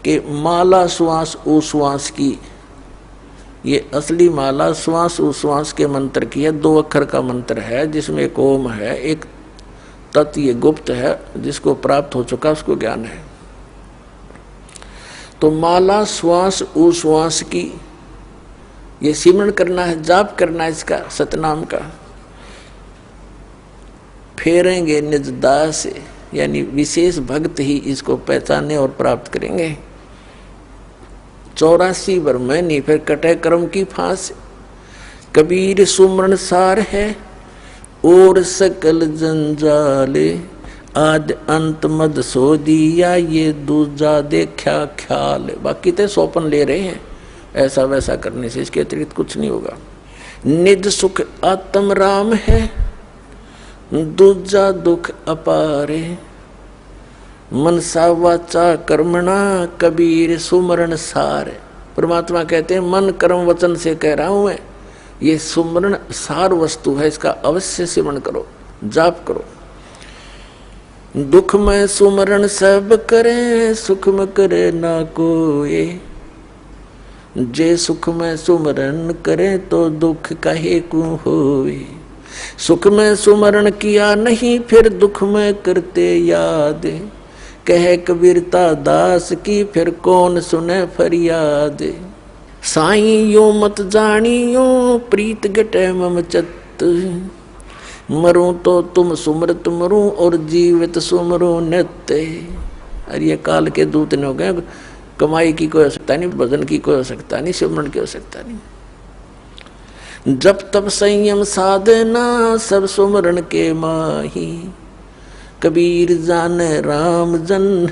कि माला श्वास उश्वास की, ये असली माला श्वास उश्वास के मंत्र की है। 2 अक्षर का मंत्र है जिसमें एक ओम है, एक तत्, ये गुप्त है, जिसको प्राप्त हो चुका उसको ज्ञान है। तो माला श्वास उश्वास की ये सिमरण करना है, जाप करना है इसका, सतनाम का। फेरेंगे निज दास, यानी विशेष भक्त ही इसको पहचाने और प्राप्त करेंगे। 84 वर में नहीं फिर कटे कर्म की फांस। कबीर सुमरण सार है और सकल जंजाले, आद अंत मद सो दिया ये दूजा देखा ख्याल। बाकी तो सोपन ले रहे हैं, ऐसा वैसा करने से, इसके अतिरिक्त कुछ नहीं होगा। निज सुख आत्म राम है, दूजा दुख अपारे, मनसा वाचा कर्मणा कबीर सुमरण सार। परमात्मा कहते हैं मन कर्म वचन से कह रहा हूं मैं, ये सुमरण सार वस्तु है, इसका अवश्य सिमरण करो, जाप करो। दुख में सुमरण सब करे, सुख में करे ना कोई, जे सुख में सुमरण करे तो दुख काहे को होए। सुख में सुमरण किया नहीं फिर दुख में करते याद, कहे कबीरता दास की फिर कौन सुने फरियाद। साईं यो मत जानियो प्रीत गटे मम चत, मरूं तो तुम सुमरत मरूं और जीवित सुमरो नित्य। अरे ये काल के दूत ने हो गए, कमाई की कोई आवश्यकता नहीं, भजन की कोई आवश्यकता नहीं, सिमरण की आवश्यकता नहीं। जब तब संयम साधना सब सुमरण के माही, कबीर जाने राम जन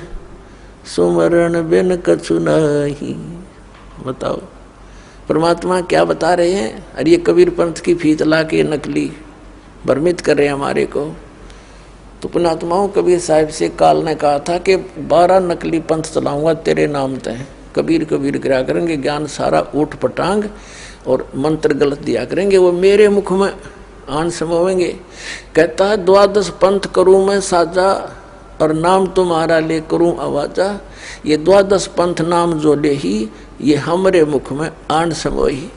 सुमरण बिन कछु नाही। बताओ परमात्मा क्या बता रहे हैं। अरे ये कबीर पंथ की फीत ला के नकली भ्रमित कर रहे हैं हमारे को। तो पुण्यात्माओं, कबीर साहिब से काल ने कहा था कि 12 नकली पंथ चलाऊंगा तेरे नाम तय। कबीर कबीर करा करेंगे, ज्ञान सारा ऊट पटांग और मंत्र गलत दिया करेंगे, वो मेरे मुख में आन समोवेंगे। कहता है 12 पंथ करूं मैं साजा, और नाम तुम्हारा ले करूं आवाजा। ये 12 पंथ नाम जो ले ही, ये हमरे मुख में आन समोही।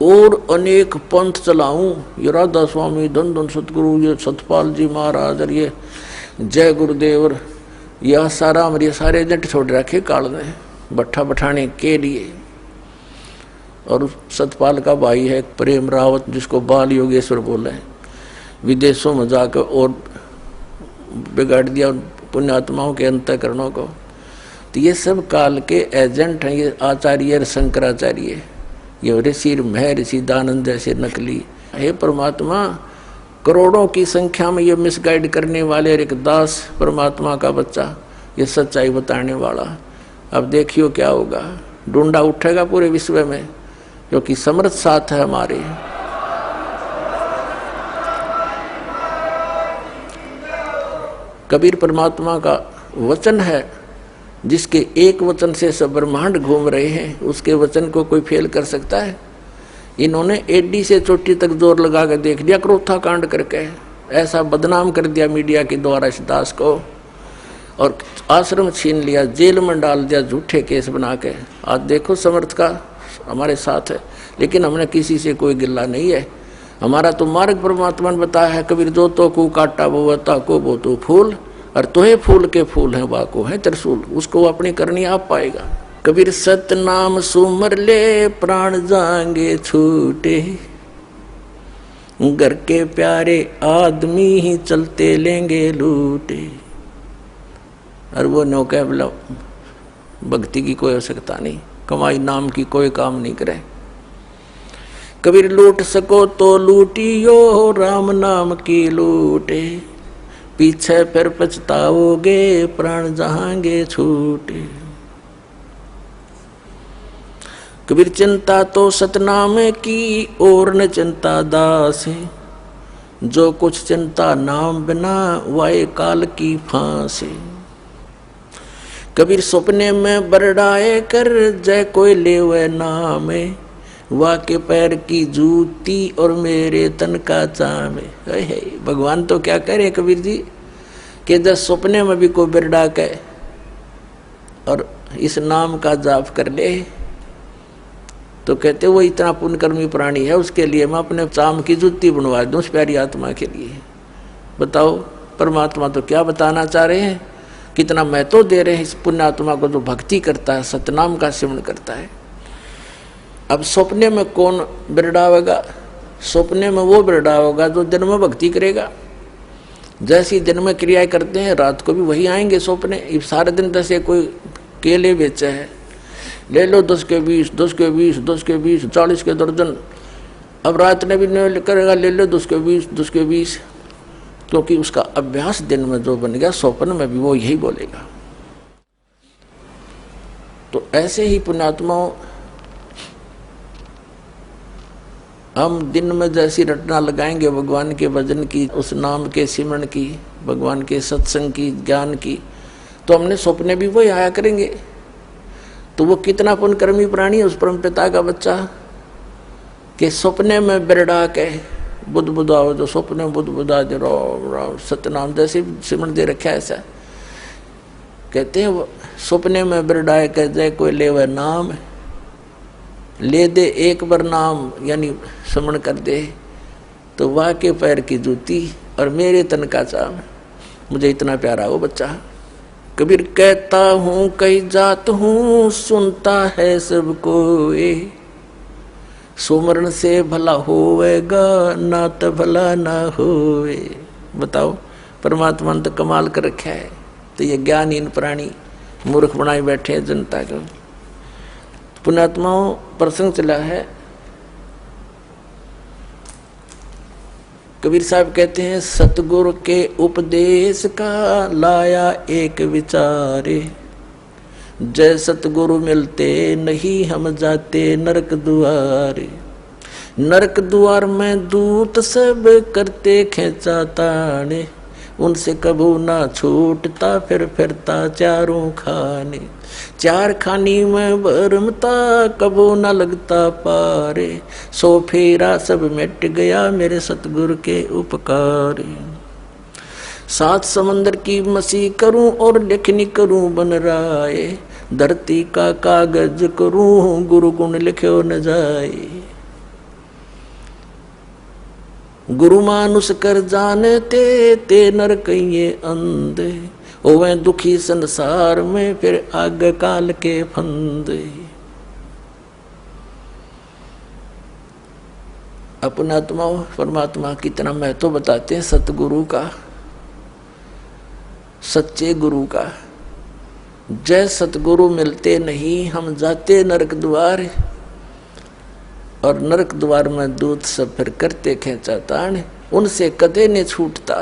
और अनेक पंथ चलाऊं, ये राधा स्वामी, धन धन सतगुरु, ये सतपाल जी महाराज, और ये जय गुरुदेव, यह सारा हमारे सारे जट छोड़ रखे काल ने भट्ठा बैठाने के लिए। और सतपाल का भाई है प्रेम रावत, जिसको बाल योगेश्वर बोले, विदेशों में जाकर और बिगाड़ दिया पुण्यात्माओं के अंतःकरणों को। तो ये सब काल के एजेंट हैं, ये आचार्य शंकराचार्य, ये ऋषि महर्षि दानंद जैसे नकली। हे परमात्मा, करोड़ों की संख्या में ये मिसगाइड करने वाले एक दास परमात्मा का बच्चा, ये सच्चाई बताने वाला, अब देखियो क्या होगा। ढूंढा उठेगा पूरे विश्व में, जो कि समर्थ साथ है हमारे। कबीर परमात्मा का वचन है, जिसके एक वचन से सब ब्रह्मांड घूम रहे हैं, उसके वचन को कोई फेल कर सकता है। इन्होंने एडी से चोटी तक जोर लगा कर देख लिया, क्रोथा कांड करके ऐसा बदनाम कर दिया मीडिया के द्वारा इस दास को, और आश्रम छीन लिया, जेल में डाल दिया झूठे केस बना के। आज देखो समर्थ का हमारे साथ है, लेकिन हमने किसी से कोई गिल्ला नहीं है। हमारा तो मार्ग परमात्मा ने बताया है, कबीर जो तो को काटा वो को वो तो फूल, और तोहे फूल के फूल हैं वाको है त्रिशूल, उसको अपनी करनी आप पाएगा। कबीर सत नाम सुमर ले प्राण जाएंगे छूटे, घर के प्यारे आदमी ही चलते लेंगे लूटे। और वो नौका बोला भक्ति की कोई आवश्यकता नहीं, कमाई नाम की कोई काम नहीं करे। कबीर लूट सको तो लूटियो, राम नाम की लूटे, पीछे फिर पछताओगे प्राण जहांगे छूटे। कबीर चिंता तो सतनाम की और न चिंता दास, जो कुछ चिंता नाम बिना वाए काल की फांस। कबीर सपने में बरडाए कर जय कोई ले वह नाम, वा के पैर की जूती और मेरे तन का चाम। भगवान तो क्या कह रहे कबीर जी, कि जब सपने में भी कोई बिरडा के और इस नाम का जाप कर ले तो कहते वो इतना पुण्यकर्मी प्राणी है, उसके लिए मैं अपने चाम की जूती बनवा दूं उस प्यारी आत्मा के लिए। बताओ परमात्मा तो क्या बताना चाह रहे हैं, कितना महत्व दे रहे हैं इस पुण्यात्मा को जो भक्ति करता है, सतनाम का सेवन करता है। अब सपने में कौन बिरड़ावेगा? सपने में वो बिरड़ावेगा जो दिन में भक्ति करेगा। जैसी दिन में क्रियाएं करते हैं रात को भी वही आएंगे सपने। सारे दिन जैसे कोई केले बेचे है, ले लो 10 के 20, 10 के 20, 10 के 20, 40 के दर्जन। अब रात में भी नहीं करेगा, ले लो 10 के 20, 10 के 20, क्योंकि उसका अभ्यास दिन में जो बन गया स्वप्न में भी वो यही बोलेगा। तो ऐसे ही पुण्यात्माओं हम दिन में जैसी रटना लगाएंगे भगवान के भजन की, उस नाम के सिमरण की, भगवान के सत्संग की, ज्ञान की, तो हमने सपने भी वही आया करेंगे। तो वो कितना पुण्यकर्मी प्राणी है उस परम पिता का बच्चा कि सपने में बिरड़ा के बुद्ध बुद्धाओ, जो सपने में बुद्ध बुद्धा दे राम राम सत्यनाम जैसे सिमरण दे रखा है। ऐसा कहते हैं वो सपने में बिरड़ाए कह जाए कोई ले वह नाम, ले दे एक बार नाम यानी स्मरण कर दे तो वाह के पैर की जूती और मेरे तन का चाम। मुझे इतना प्यारा वो बच्चा। कबीर कहता हूँ कई जात हूँ, सुनता है सबको ये, सुमरण से भला होवेगा ना तो भला ना होवे। बताओ परमात्मा ने तो कमाल कर रखा है, तो ये ज्ञानहीन प्राणी मूर्ख बनाए बैठे हैं जनता को। पुण्यात्माओं प्रसंग चला है, कबीर साहब कहते हैं सतगुरु के उपदेश का लाया एक विचारे, जय सतगुरु मिलते नहीं हम जाते नरक द्वारे। नरक द्वार में दूत सब करते खेचा ताने, उनसे कबू ना छूटता फिर फिरता चारों खाने। चार खानी में भरमता कबू न लगता पारे, सो फेरा सब मिट गया मेरे सतगुरु के उपकार। सात समंदर की मसी करूं और लेखनी करूं बन राय, धरती का कागज करूं गुरु गुण लिखो न जाए। गुरु मानुष कर जानते ते नर कहिए अंधे, ओवे दुखी संसार में फिर आग काल के फंदे। अपना आत्मा परमात्मा कितना महत्व बताते हैं सतगुरु का, सच्चे गुरु का। जय सतगुरु मिलते नहीं हम जाते नरक द्वार, और नरक द्वार में दूत सब फिर करते खेचा तान, उनसे कदे ने छूटता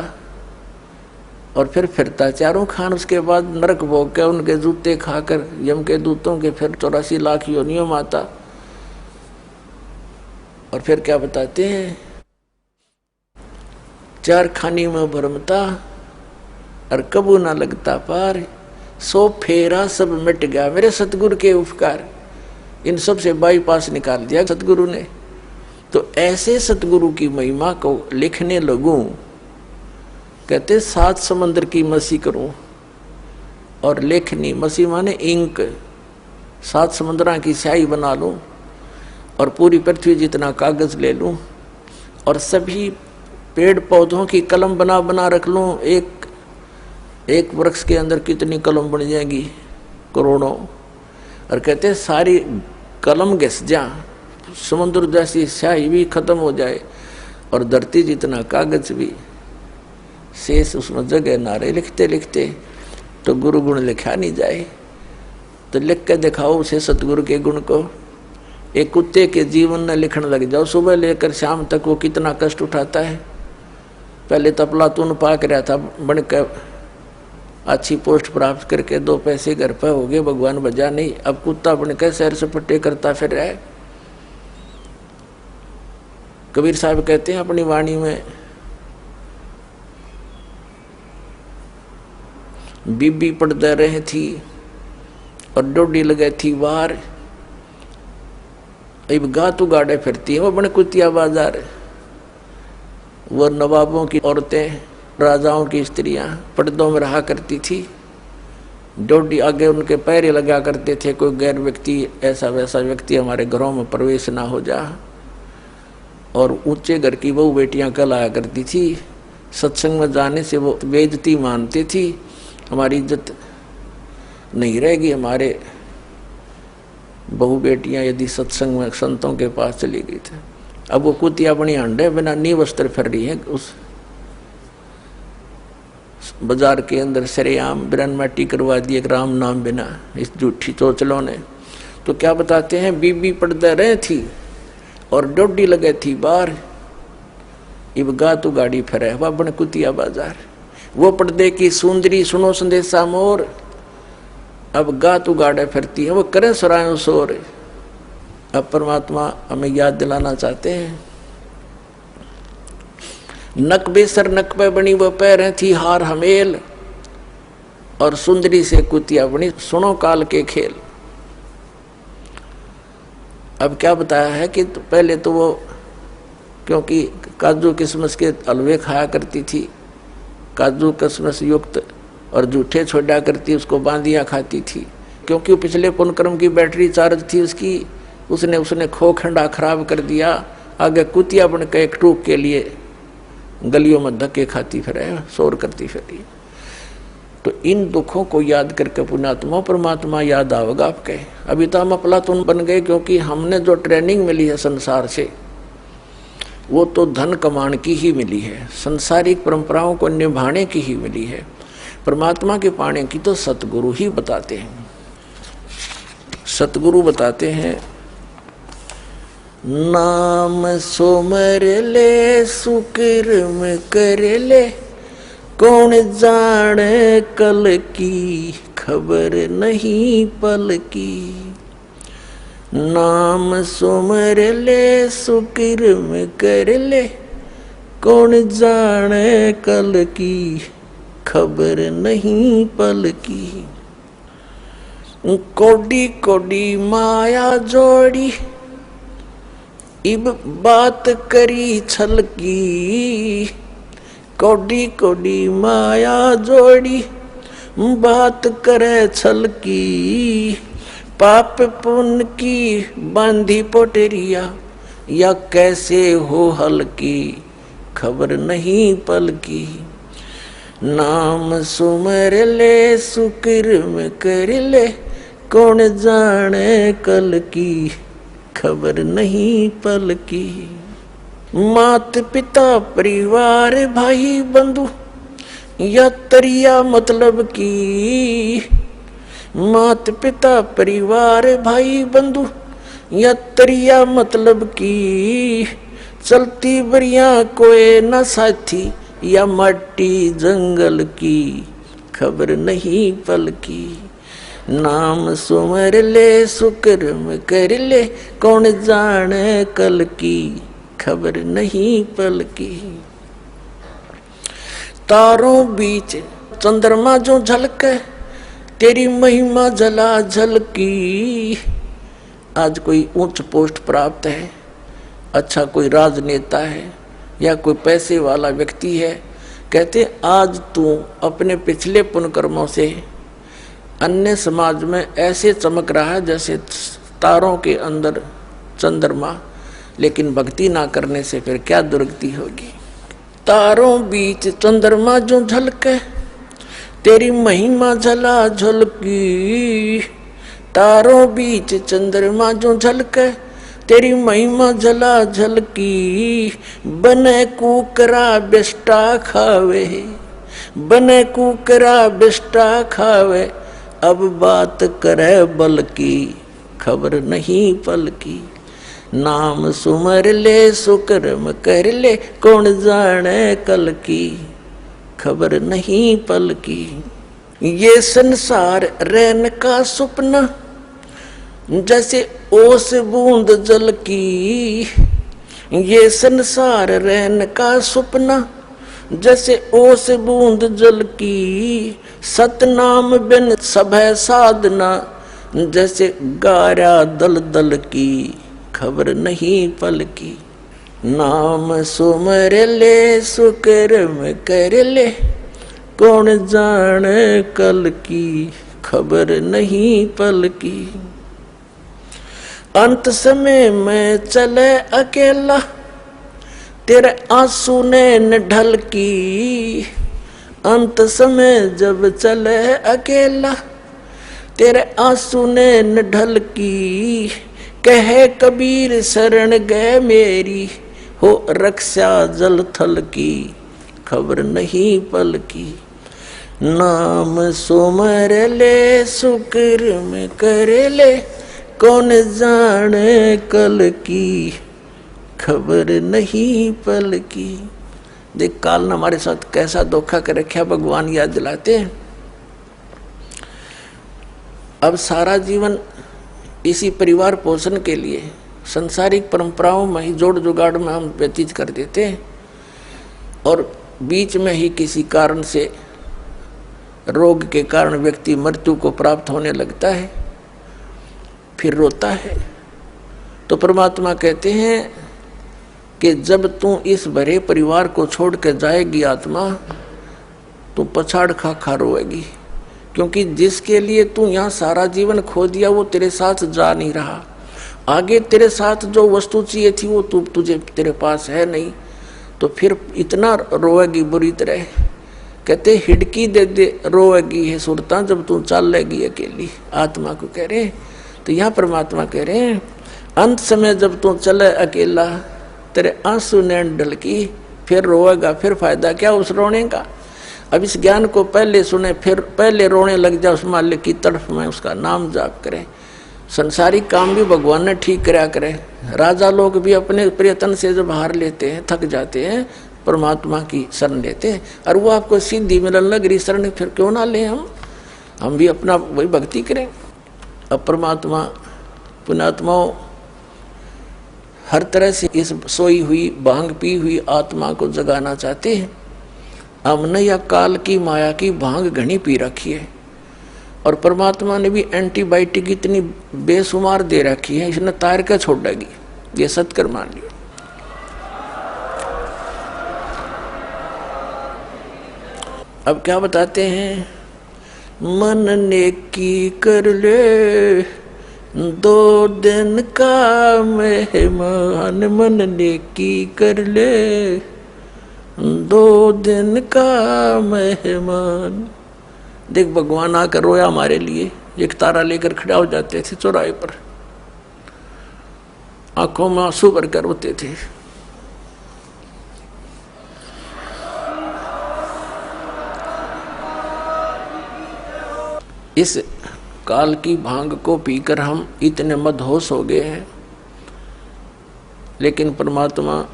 और फिर फिरता चारों खान। उसके बाद नरक भोग के उनके जूते खाकर यम के दूतों के फिर 84 लाख योनियों माता। और फिर क्या बताते हैं, चार खानी में भरमता और कबू ना लगता पार, सो फेरा सब मिट गया मेरे सतगुरु के उपकार। इन सब से बाईपास निकाल दिया सतगुरु ने। तो ऐसे सतगुरु की महिमा को लिखने लगूं, कहते सात समंदर की मसी करूं और लेखनी, मसी माने इंक, सात समंदरा की स्याही बना लूं और पूरी पृथ्वी जितना कागज ले लूं और सभी पेड़ पौधों की कलम बना बना रख लूं। एक वृक्ष के अंदर कितनी कलम बन जाएगी, करोड़ों। और कहते सारी कलम घिस जा, समुद्र जैसी स्याही भी खत्म हो जाए और धरती जितना कागज भी शेष उसमें जगह ना रहे। लिखते लिखते तो गुरु गुण लिखा नहीं जाए, तो लिख के दिखाओ उसे सतगुरु के गुण को। एक कुत्ते के जीवन में लिखने लग जाओ, सुबह लेकर शाम तक वो कितना कष्ट उठाता है। पहले तपला तून पाक रहा था, बनकर अच्छी पोस्ट प्राप्त करके 2 पैसे घर पर हो गए, भगवान बजा नहीं। अब कुत्ता बनकर सैर सपट्टे करता फिर रहा है। कबीर साहब कहते हैं अपनी वाणी में, बीबी पड़ते रहे थी और डोडी लगे थी वार, अब गातू गाड़े फिरती है वो बने कुतिया बाजार। वो नवाबों की औरतें, राजाओं की स्त्रियां पर्दों में रहा करती थी, डोडी आगे उनके पैर लगा करते थे, कोई गैर व्यक्ति ऐसा वैसा व्यक्ति हमारे घरों में प्रवेश ना हो जा। और ऊंचे घर की बहू बेटियां कहलाया करती थी, सत्संग में जाने से वो बेइज्जती मानती थी, हमारी इज्जत नहीं रहेगी। हमारे बहू बेटियां यदि सत्संग में संतों के पास चली गई थी, अब वो कुतिया अपनी अंडे बिना नी वस्त्र फिर रही है उस बाजार के अंदर, सरेआम बिरन माटी करवा दिए राम नाम बिना, इस झूठी चोचलों ने। तो क्या बताते हैं, बीबी पर्दे रहे थी और डोडी लगे थी बाहर, इब गा तू गाड़ी फिरे वह बन कुतिया बाजार। वो पर्दे की सुंदरी सुनो संदेशा मोर, अब गा तू गाड़े फिरती है, वो करे सरायों शोर। अब परमात्मा हमें याद दिलाना चाहते हैं, नक बेसर नक पे बनी वो पैर थी हार हमेल, और सुंदरी से कुतिया बनी सुनो काल के खेल। अब क्या बताया है कि तो पहले तो वो क्योंकि काजू किशमिश के हलवे खाया करती थी, काजू किशमिश युक्त, और जूठे छोड़ा करती, उसको बांदियाँ खाती थी, क्योंकि वो पिछले पुण्यक्रम की बैटरी चार्ज थी उसकी, उसने खो खंडा खराब कर दिया। आगे कुतिया बन के एक टूक के लिए गलियों में धक्के खाती फिरे, शोर करती फिरी। तो इन दुखों को याद करके पुण्यात्मा परमात्मा याद आवेगा आपके। अभी तो हम अफलातून बन गए, क्योंकि हमने जो ट्रेनिंग मिली है संसार से वो तो धन कमाने की ही मिली है, संसारिक परंपराओं को निभाने की ही मिली है। परमात्मा के पाने की तो सतगुरु ही बताते हैं। सतगुरु बताते हैं, नाम सोमर ले सुकर्म कर ले, कौन जाने कल की खबर नहीं पल की। नाम सुमर ले सुकर्म कर ले, कौन जाने कल की खबर नहीं पल की। कोडी कोडी माया जोड़ी, इब बात करी छल की। कोडी कोडी माया जोड़ी, बात करे छल की। पाप पुण्य की बांधी पोटरिया, या कैसे हो हल की खबर नहीं पल की। नाम सुमर ले सुकर्म कर ले, कौन जाने कल की खबर नहीं पल की। मात पिता परिवार भाई बंधु, या तरिया मतलब की। मात पिता परिवार भाई बंधु, या तरिया मतलब की। चलती बरिया कोई न साथी, या माटी जंगल की खबर नहीं पल की। नाम सुमर ले सुकर्म कर ले, कौन जाने कल की खबर नहीं पल की। तारों बीच चंद्रमा जो झलके, तेरी महिमा जला झलकी। आज कोई उच्च पोस्ट प्राप्त है, अच्छा कोई राजनेता है या कोई पैसे वाला व्यक्ति है, कहते आज तू अपने पिछले पुण्यकर्मों से अन्य समाज में ऐसे चमक रहा है जैसे तारों के अंदर चंद्रमा, लेकिन भक्ति ना करने से फिर क्या दुर्गति होगी। तारों बीच चंद्रमा जो झलके, तेरी महिमा जला झलकी। तारों बीच चंद्रमा जो झलके, तेरी महिमा जला झलकी। बने कुकरा बिष्टा खावे, बने कुकरा बिष्टा खावे। अब बात करे बल की खबर नहीं पल की। नाम सुमर ले सुकर्म कर ले, कौन जाने कल की खबर नहीं पल की। ये संसार रैन का सपना, जैसे ओस बूंद जल की। ये संसार रैन का सपना, जैसे ओस बूंद जल की। सतनाम बिन सभय साधना, जैसे गारा दल दल की खबर नहीं पल की। नाम सुमर ले सुकर्म कर ले, कौन जाने कल की खबर नहीं पल की। अंत समय में चले अकेला, तेरे आंसू ने न ढल की। अंत समय जब चले अकेला, तेरे आंसू ने न ढल की। कहे कबीर शरण गए मेरी, हो रक्षा जल थल की। खबर नहीं पल की। नाम सुमर ले शुक्र में कर ले, कौन जाने कल की। खबर नहीं पल की। देख काल ने हमारे साथ कैसा धोखा कर रखा, भगवान याद दिलाते हैं। अब सारा जीवन इसी परिवार पोषण के लिए संसारिक परंपराओं में ही जोड़ जुगाड़ में हम व्यतीत कर देते हैं, और बीच में ही किसी कारण से रोग के कारण व्यक्ति मृत्यु को प्राप्त होने लगता है, फिर रोता है। तो परमात्मा कहते हैं कि जब तू इस भरे परिवार को छोड़ कर जाएगी आत्मा, तो पछाड़ खा खा रोएगी, क्योंकि जिसके लिए तू यहाँ सारा जीवन खो दिया वो तेरे साथ जा नहीं रहा। आगे तेरे साथ जो वस्तु चाहिए थी वो तुझे तेरे पास है नहीं, तो फिर इतना रोएगी बुरी तरह। कहते हिडकी दे दे रोएगी है सुरता, जब तू चल लेगी अकेली। आत्मा को कह रहे। तो यहाँ परमात्मा कह रहे हैं अंत समय जब तू चले अकेला, तेरे आंसू नैन ढल की, फिर रोएगा, फिर फायदा क्या उस रोने का। अब इस ज्ञान को पहले सुने, फिर पहले रोने लग जाए, उस मालिक की तरफ में उसका नाम जाप करें। संसारिक काम भी भगवान ने ठीक कराया करे। राजा लोग भी अपने प्रयत्न से जब हार लेते हैं, थक जाते हैं, परमात्मा की शरण लेते हैं, और वो आपको सिद्धि मिलन लग रही शरण, फिर क्यों ना ले हम भी अपना वही भक्ति करें। अब परमात्मा पुण्यात्माओं हर तरह से इस सोई हुई भांग पी हुई आत्मा को जगाना चाहते हैं। हमने या काल की माया की भांग घनी पी रखी है, और परमात्मा ने भी एंटीबायोटिक इतनी बेशुमार दे रखी है, इसने तार के छोड़ेगी। ये सत्कर मान लियो। अब क्या बताते हैं, मन नेकी कर ले, 2 दिन का मेहमान। मन नेकी कर ले, 2 दिन का मेहमान। देख भगवान आकर रोया हमारे लिए, एक तारा लेकर खड़ा हो जाते थे चौराहे पर, आंखों में आंसू भरकर रोते थे। इस काल की भांग को पीकर हम इतने मदहोश हो गए हैं, लेकिन परमात्मा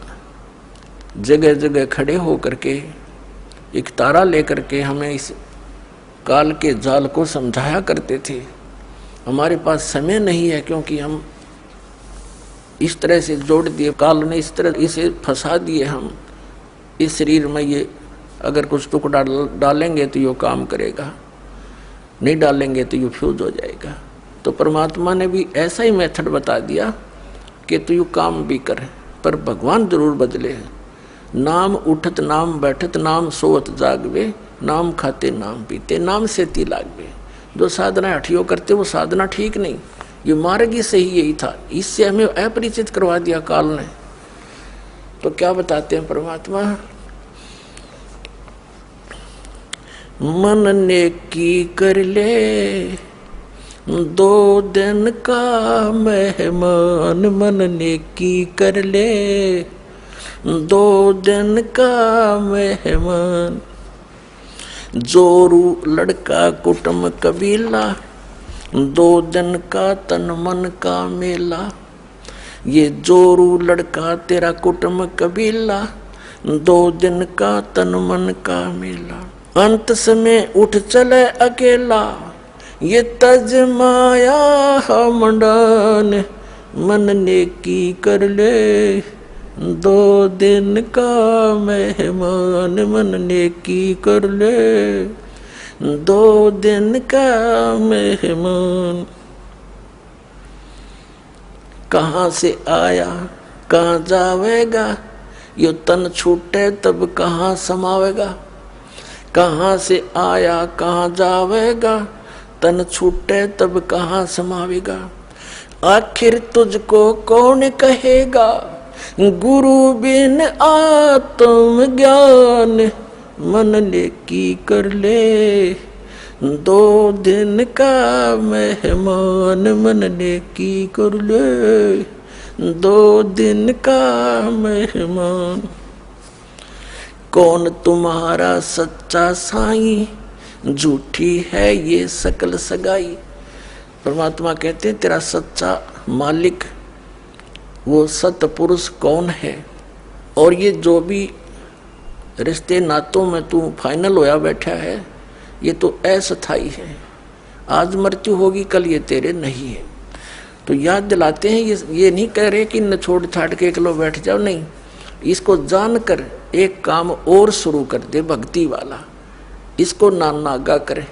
जगह जगह खड़े होकर के एक तारा लेकर के हमें इस काल के जाल को समझाया करते थे। हमारे पास समय नहीं है, क्योंकि हम इस तरह से जोड़ दिए, काल ने इस तरह इसे फंसा दिए। हम इस शरीर में ये अगर कुछ टुकड़ा डालेंगे तो ये काम करेगा, नहीं डालेंगे तो ये फ्यूज हो जाएगा। तो परमात्मा ने भी ऐसा ही मेथड बता दिया कि तू यू काम भी कर, पर भगवान जरूर बदले। नाम उठत नाम बैठत नाम सोवत जागवे, नाम खाते नाम पीते नाम से ती लागवे। जो साधना हठियो करते वो साधना ठीक नहीं, ये मार्ग ही सही यही था। इससे हमें अपरिचित करवा दिया काल ने। तो क्या बताते हैं परमात्मा, मन नेकी कर ले, 2 दिन का मेहमान। मन नेकी कर ले, 2 दिन का मेहमान। जोरू लड़का कुटुंब कबीला, 2 दिन का तन मन का मेला। ये जोरू लड़का तेरा कुटुंब कबीला, 2 दिन का तन मन का मेला। अंत समय उठ चले अकेला, ये तज माया मंडान। मन नेकी कर ले, 2 दिन का मेहमान। मन नेकी कर ले, 2 दिन का मेहमान। कहाँ से आया कहाँ जावेगा, यो तन छूटे तब कहाँ समावेगा। कहाँ से आया कहाँ जावेगा, तन छूटे तब कहाँ समावेगा। आखिर तुझको कौन कहेगा, गुरु बिन आत्म ज्ञान। मन ले की कर ले 2 दिन का मेहमान। मन ले की कर ले 2 दिन का मेहमान। कौन तुम्हारा सच्चा साईं, झूठी है ये सकल सगाई। परमात्मा कहते हैं तेरा सच्चा मालिक वो सत पुरुष कौन है। और ये जो भी रिश्ते नातों में तू फाइनल होया बैठा है ये तो अस्थाई है। आज मृत्यु होगी कल ये तेरे नहीं है। तो याद दिलाते हैं ये नहीं कह रहे कि न छोड़ छाड़ के एकलो बैठ जाओ, नहीं, इसको जानकर एक काम और शुरू कर दे भक्ति वाला, इसको नागा करे,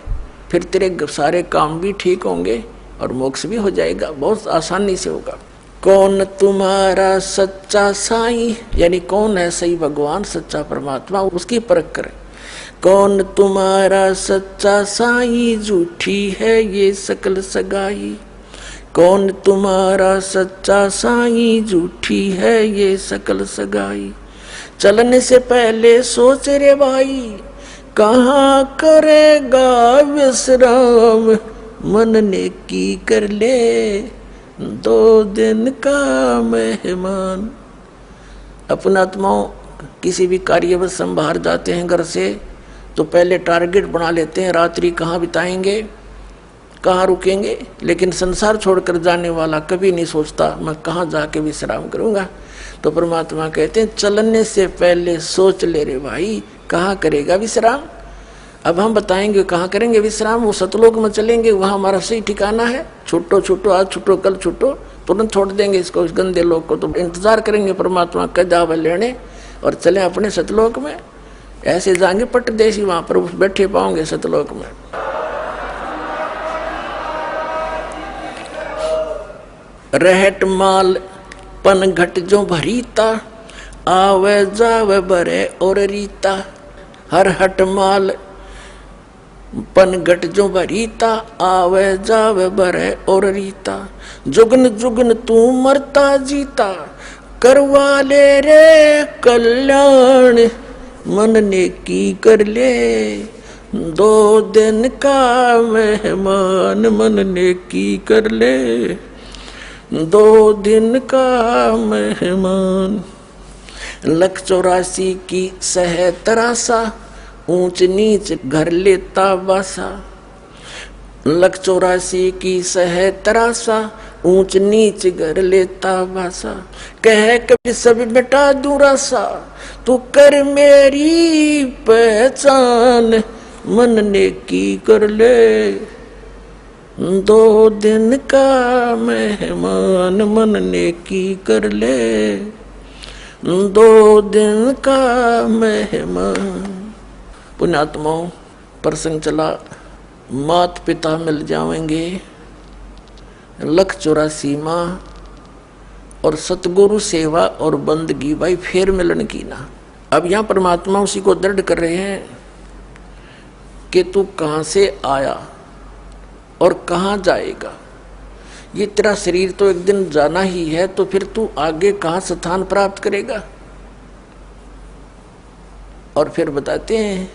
फिर तेरे सारे काम भी ठीक होंगे और मोक्ष भी हो जाएगा, बहुत आसानी से होगा। कौन तुम्हारा सच्चा साईं, यानी कौन है सही भगवान सच्चा परमात्मा, उसकी परख करे। कौन तुम्हारा सच्चा साईं, झूठी है ये सकल सगाई। कौन तुम्हारा सच्चा साईं, झूठी है ये सकल सगाई। चलने से पहले सोच रे भाई, कहाँ करेगा विश्राम। मन ने की कर ले 2 दिन का मेहमान। अपन आत्माओं किसी भी कार्यवश हम बाहर जाते हैं घर से तो पहले टारगेट बना लेते हैं, रात्रि कहाँ बिताएंगे, कहाँ रुकेंगे। लेकिन संसार छोड़कर जाने वाला कभी नहीं सोचता मैं कहाँ जाके विश्राम करूँगा। तो परमात्मा कहते हैं चलने से पहले सोच ले रे भाई, कहाँ करेगा विश्राम। अब हम बताएंगे कहाँ करेंगे विश्राम, वो सतलोक में चलेंगे, वहाँ हमारा सही ठिकाना है। छुट्टो छुट्टो, आज छुट्टो कल छुट्टो, तुरंत छोड़ देंगे इसको, इस गंदे लोक को। तो इंतजार करेंगे परमात्मा का जावे लेने और चले अपने सतलोक में। ऐसे जाएंगे पट्टदेशी, वहाँ पर बैठे पाओगे सतलोक में। रहट माल पन घट जो भरीता, आवे जावे बरे और रीता। हर हट माल पन घट जो भरीता, आवे जावे बरे और रीता। जुगन जुगन तू मरता जीता, करवा ले रे कल्याण। मन ने की कर ले 2 दिन का मेहमान। मन ने की कर ले 2 दिन का मेहमान। 184 की सह तरासा, ऊंच नीच घर लेता बासा। 184 की सह तरासा, ऊंच नीच घर लेता बासा। कह कभी सब मिटा दूं रासा, तू कर मेरी पहचान। मन ने की कर ले 2 दिन का मेहमान। मन ने की कर ले 2 दिन का मेहमान। पुण्यात्माओं प्रसंग चला, मात पिता मिल जाएंगे, 184 माँ और सतगुरु सेवा और बंदगी, भाई फिर मिलन की ना। अब यहाँ परमात्मा उसी को दृढ़ कर रहे हैं कि तू कहाँ से आया और कहाँ जाएगा। ये तेरा शरीर तो एक दिन जाना ही है, तो फिर तू आगे कहाँ स्थान प्राप्त करेगा। और फिर बताते हैं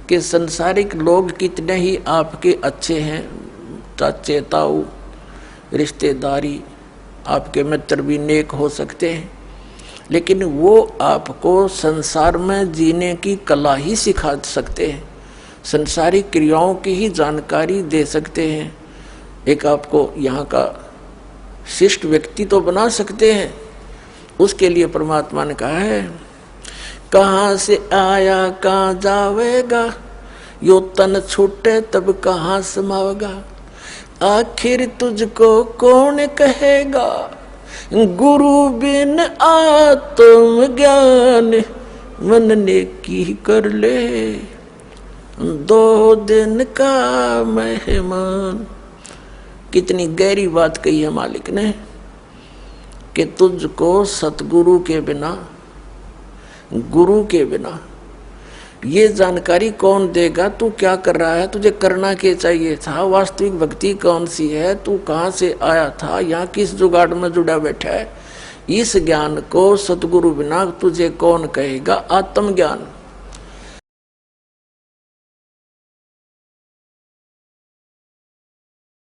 कि संसारिक लोग कितने ही आपके अच्छे हैं, चाचे ताऊ रिश्तेदारी आपके मित्र भी नेक हो सकते हैं, लेकिन वो आपको संसार में जीने की कला ही सिखा सकते हैं, संसारिक क्रियाओं की ही जानकारी दे सकते हैं। एक आपको यहाँ का शिष्ट व्यक्ति तो बना सकते हैं। उसके लिए परमात्मा ने कहा है, कहाँ से आया कहाँ जावेगा, यो तन छूटे तब कहाँ समावेगा। आखिर तुझको कौन कहेगा, गुरु बिन आत्म ज्ञान। मन ने की कर ले 2 दिन का मेहमान। कितनी गहरी बात कही है मालिक ने कि तुझको सतगुरु के बिना, गुरु के बिना ये जानकारी कौन देगा, तू क्या कर रहा है, तुझे करना क्या चाहिए था, वास्तविक भक्ति कौन सी है, तू कहाँ से आया था, यहाँ किस जुगाड़ में जुड़ा बैठा है, इस ज्ञान को सतगुरु बिना तुझे कौन कहेगा आत्मज्ञान।